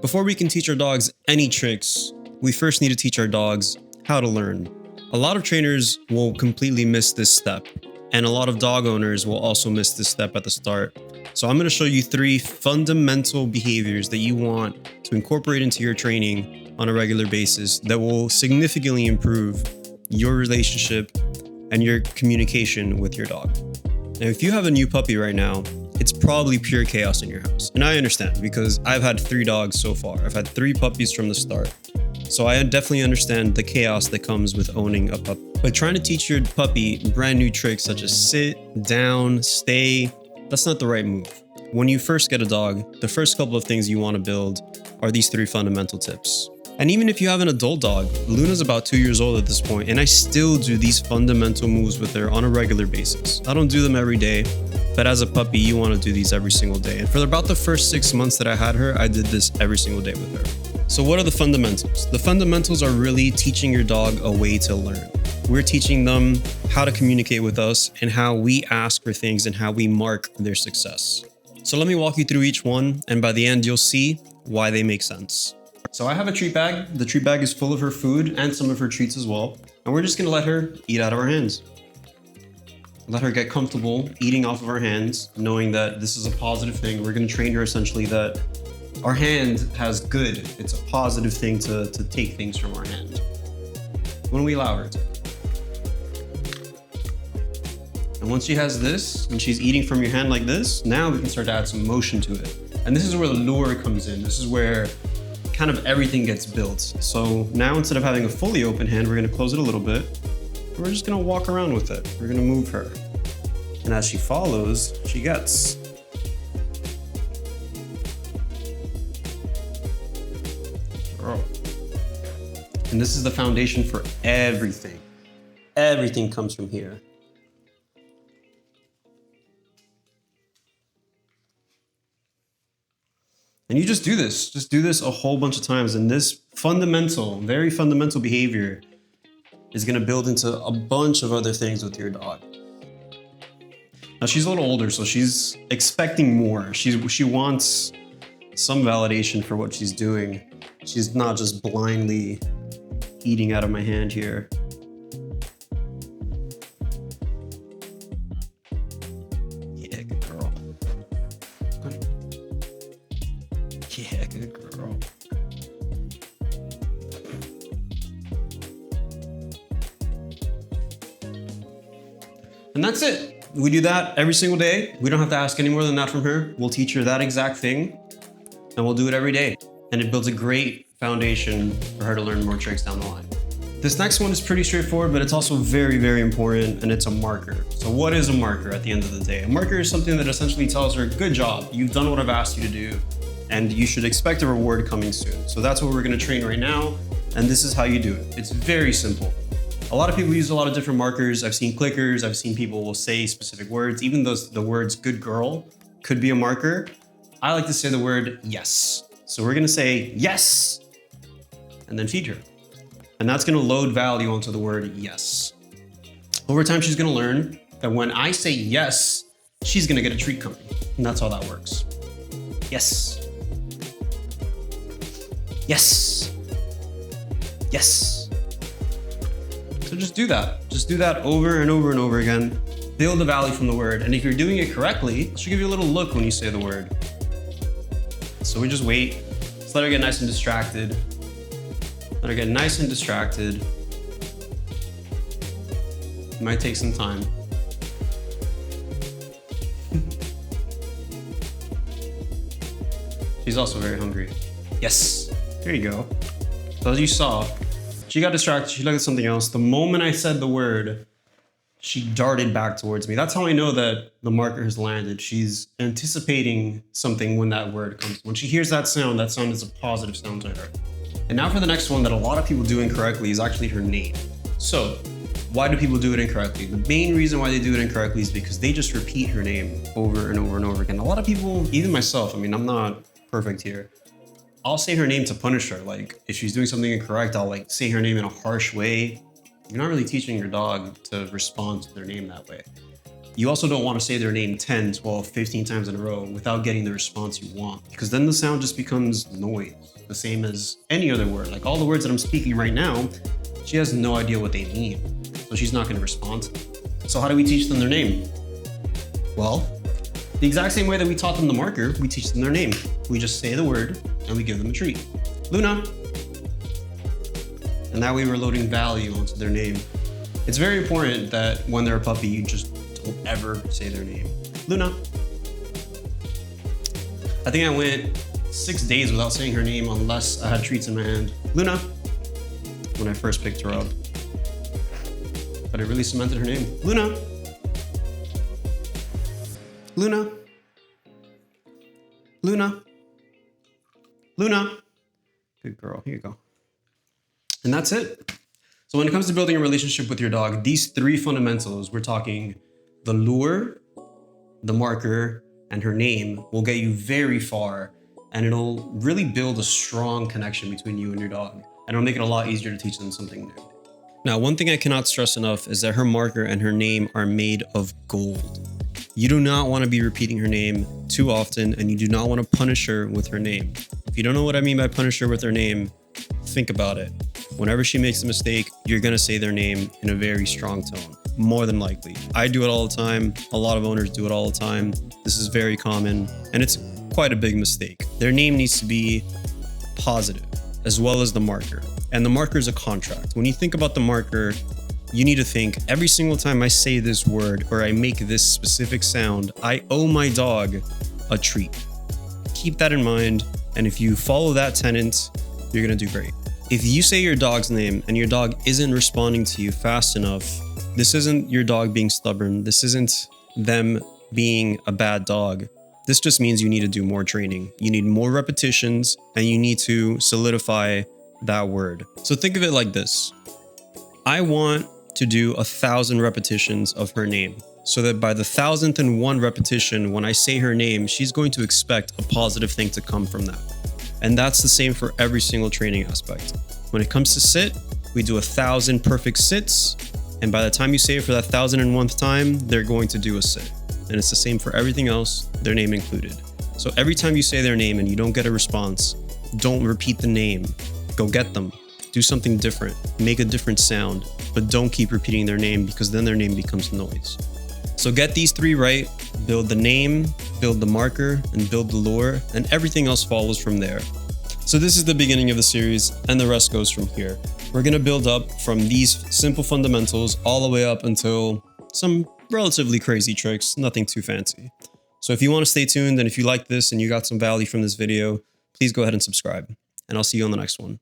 Before we can teach our dogs any tricks, we first need to teach our dogs how to learn. A lot of trainers will completely miss this step, and a lot of dog owners will also miss this step at the start. So I'm going to show you 3 fundamental behaviors that you want to incorporate into your training on a regular basis that will significantly improve your relationship and your communication with your dog. Now, if you have a new puppy right now, it's probably pure chaos in your house. And I understand because I've had 3 dogs so far. I've had 3 puppies from the start. So I definitely understand the chaos that comes with owning a puppy. But trying to teach your puppy brand new tricks such as sit, down, stay, that's not the right move. When you first get a dog, the first couple of things you want to build are these 3 fundamental tips. And even if you have an adult dog, Luna's about 2 years old at this point, and I still do these fundamental moves with her on a regular basis. I don't do them every day, but as a puppy, you want to do these every single day. And for about the first 6 months that I had her, I did this every single day with her. So what are the fundamentals? The fundamentals are really teaching your dog a way to learn. We're teaching them how to communicate with us and how we ask for things and how we mark their success. So let me walk you through each one, and by the end, you'll see why they make sense. So I have a treat bag. The treat bag is full of her food and some of her treats as well. And we're just gonna let her eat out of our hands. Let her get comfortable eating off of our hands, knowing that this is a positive thing. We're gonna train her essentially that our hand has good. It's a positive thing to take things from our hand when we allow her to. And once she has this, and she's eating from your hand like this, now we can start to add some motion to it. And this is where the lure comes in. This is where kind of everything gets built. So now instead of having a fully open hand, we're gonna close it a little bit. And we're just gonna walk around with it. We're gonna move her. And as she follows, she gets. Girl. And this is the foundation for everything. Everything comes from here. And you just do this a whole bunch of times. And this fundamental, very fundamental behavior is gonna build into a bunch of other things with your dog. Now she's a little older, so she's expecting more. She wants some validation for what she's doing. She's not just blindly eating out of my hand here. Yeah, good girl. Yeah, good girl. And that's it. We do that every single day. We don't have to ask any more than that from her. We'll teach her that exact thing, and we'll do it every day. And it builds a great foundation for her to learn more tricks down the line. This next one is pretty straightforward, but it's also very, very important, and it's a marker. So what is a marker at the end of the day? A marker is something that essentially tells her, good job, you've done what I've asked you to do, and you should expect a reward coming soon. So that's what we're gonna train right now, and this is how you do it. It's very simple. A lot of people use a lot of different markers. I've seen clickers, I've seen people will say specific words, even though the words good girl could be a marker. I like to say the word yes. So we're gonna say yes, and then feed her. And that's gonna load value onto the word yes. Over time, she's gonna learn that when I say yes, she's gonna get a treat coming. And that's how that works. Yes. Yes. Yes. So just do that. Just do that over and over and over again. Build the value from the word. And if you're doing it correctly, she'll give you a little look when you say the word. So we just wait. Just let her get nice and distracted. Let her get nice and distracted. It might take some time. She's also very hungry. Yes, there you go. So as you saw, she got distracted, she looked at something else. The moment I said the word, she darted back towards me. That's how I know that the marker has landed. She's anticipating something when that word comes. When she hears that sound is a positive sound to her. And now for the next one that a lot of people do incorrectly is actually her name. So why do people do it incorrectly? The main reason why they do it incorrectly is because they just repeat her name over and over and over again. A lot of people, even myself, I mean, I'm not perfect here. I'll say her name to punish her. Like if she's doing something incorrect, I'll like say her name in a harsh way. You're not really teaching your dog to respond to their name that way. You also don't want to say their name 10, 12, 15 times in a row without getting the response you want, because then the sound just becomes noise, the same as any other word. Like all the words that I'm speaking right now, she has no idea what they mean, so she's not going to respond to them. So how do we teach them their name? Well, the exact same way that we taught them the marker, we teach them their name. We just say the word and we give them a treat. Luna. And that way we're loading value onto their name. It's very important that when they're a puppy, you just don't ever say their name. Luna. I think I went 6 days without saying her name unless I had treats in my hand. Luna. When I first picked her up. But it really cemented her name. Luna. Luna. Luna. Luna. Good girl. Here you go. And that's it. So when it comes to building a relationship with your dog, these 3 fundamentals, we're talking the lure, the marker, and her name will get you very far, and it'll really build a strong connection between you and your dog. And it'll make it a lot easier to teach them something new. Now, one thing I cannot stress enough is that her marker and her name are made of gold. You do not want to be repeating her name too often, and you do not want to punish her with her name. If you don't know what I mean by punish her with her name, think about it. Whenever she makes a mistake, you're going to say their name in a very strong tone, more than likely. I do it all the time. A lot of owners do it all the time. This is very common, and it's quite a big mistake. Their name needs to be positive, as well as the marker. And the marker is a contract. When you think about the marker, you need to think every single time I say this word or I make this specific sound, I owe my dog a treat. Keep that in mind. And if you follow that tenet, you're going to do great. If you say your dog's name and your dog isn't responding to you fast enough, this isn't your dog being stubborn. This isn't them being a bad dog. This just means you need to do more training. You need more repetitions and you need to solidify that word. So think of it like this. I want to do 1,000 repetitions of her name so that by the 1,001 repetition, when I say her name, she's going to expect a positive thing to come from that. And that's the same for every single training aspect. When it comes to sit, we do 1,000 perfect sits. And by the time you say it for that 1,001th time, they're going to do a sit. And it's the same for everything else, their name included. So every time you say their name and you don't get a response, don't repeat the name. Go get them. Do something different. Make a different sound. But don't keep repeating their name because then their name becomes noise. So get these 3 right. Build the name, build the marker, and build the lure, and everything else follows from there. So this is the beginning of the series, and the rest goes from here. We're going to build up from these simple fundamentals all the way up until some relatively crazy tricks, nothing too fancy. So if you want to stay tuned, and if you like this and you got some value from this video, please go ahead and subscribe, and I'll see you on the next one.